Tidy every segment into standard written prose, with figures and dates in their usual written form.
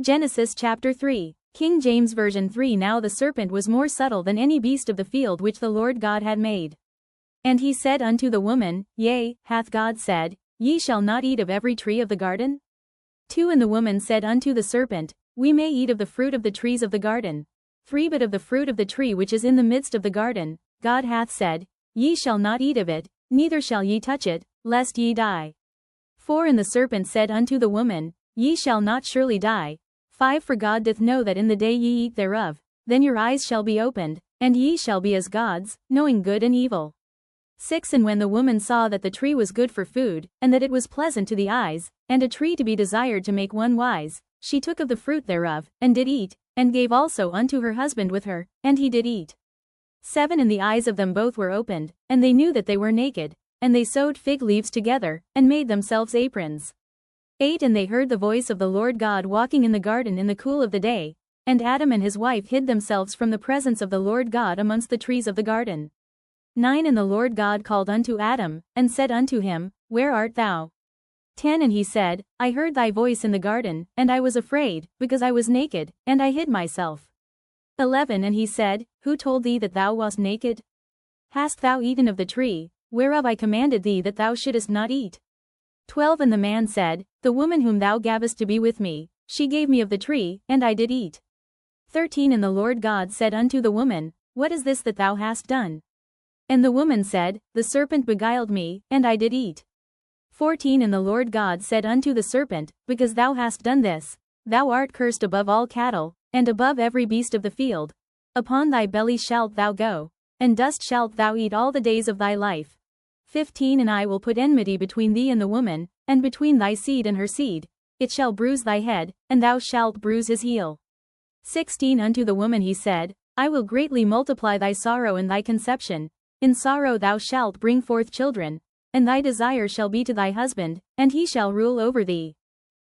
Genesis chapter 3. King James Version 3. Now the serpent was more subtle than any beast of the field which the Lord God had made. And he said unto the woman, Yea, hath God said, Ye shall not eat of every tree of the garden? 2. And the woman said unto the serpent, We may eat of the fruit of the trees of the garden. 3. But of the fruit of the tree which is in the midst of the garden, God hath said, Ye shall not eat of it, neither shall ye touch it, lest ye die. 4. And the serpent said unto the woman, Ye shall not surely die. 5. For God doth know that in the day ye eat thereof, then your eyes shall be opened, and ye shall be as gods, knowing good and evil. 6. And when the woman saw that the tree was good for food, and that it was pleasant to the eyes, and a tree to be desired to make one wise, she took of the fruit thereof, and did eat, and gave also unto her husband with her, and he did eat. 7. And the eyes of them both were opened, and they knew that they were naked, and they sewed fig leaves together, and made themselves aprons. 8. And they heard the voice of the Lord God walking in the garden in the cool of the day, and Adam and his wife hid themselves from the presence of the Lord God amongst the trees of the garden. 9. And the Lord God called unto Adam, and said unto him, Where art thou? 10. And he said, I heard thy voice in the garden, and I was afraid, because I was naked, and I hid myself. 11. And he said, Who told thee that thou wast naked? Hast thou eaten of the tree, whereof I commanded thee that thou shouldest not eat? 12. And the man said, The woman whom thou gavest to be with me, she gave me of the tree, and I did eat. 13. And the Lord God said unto the woman, What is this that thou hast done? And the woman said, The serpent beguiled me, and I did eat. 14. And the Lord God said unto the serpent, Because thou hast done this, thou art cursed above all cattle, and above every beast of the field. Upon thy belly shalt thou go, and dust shalt thou eat all the days of thy life. 15. And I will put enmity between thee and the woman, and between thy seed and her seed. It shall bruise thy head, and thou shalt bruise his heel. 16. Unto the woman he said, I will greatly multiply thy sorrow and thy conception. In sorrow thou shalt bring forth children, and thy desire shall be to thy husband, and he shall rule over thee.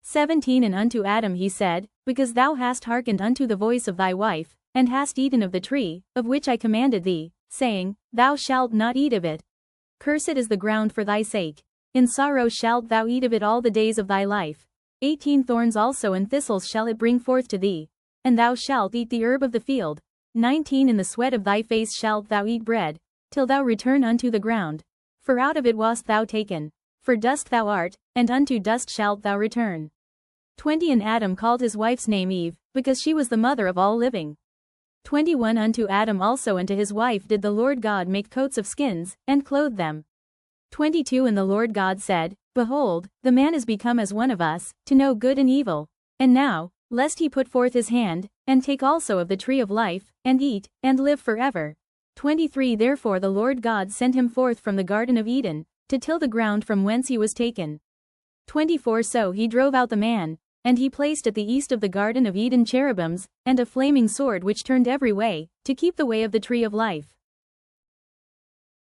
17. And unto Adam he said, Because thou hast hearkened unto the voice of thy wife, and hast eaten of the tree, of which I commanded thee, saying, Thou shalt not eat of it. Cursed is the ground for thy sake. In sorrow shalt thou eat of it all the days of thy life. 18. Thorns also and thistles shall it bring forth to thee, and thou shalt eat the herb of the field. 19. In the sweat of thy face shalt thou eat bread, till thou return unto the ground. For out of it wast thou taken. For dust thou art, and unto dust shalt thou return. 20. And Adam called his wife's name Eve, because she was the mother of all living. 21. Unto Adam also and to his wife did the Lord God make coats of skins, and clothe them. 22. And the Lord God said, Behold, the man is become as one of us, to know good and evil. And now, lest he put forth his hand, and take also of the tree of life, and eat, and live forever. 23. Therefore the Lord God sent him forth from the garden of Eden, to till the ground from whence he was taken. 24. So he drove out the man, and he placed at the east of the garden of Eden cherubims, and a flaming sword which turned every way, to keep the way of the tree of life.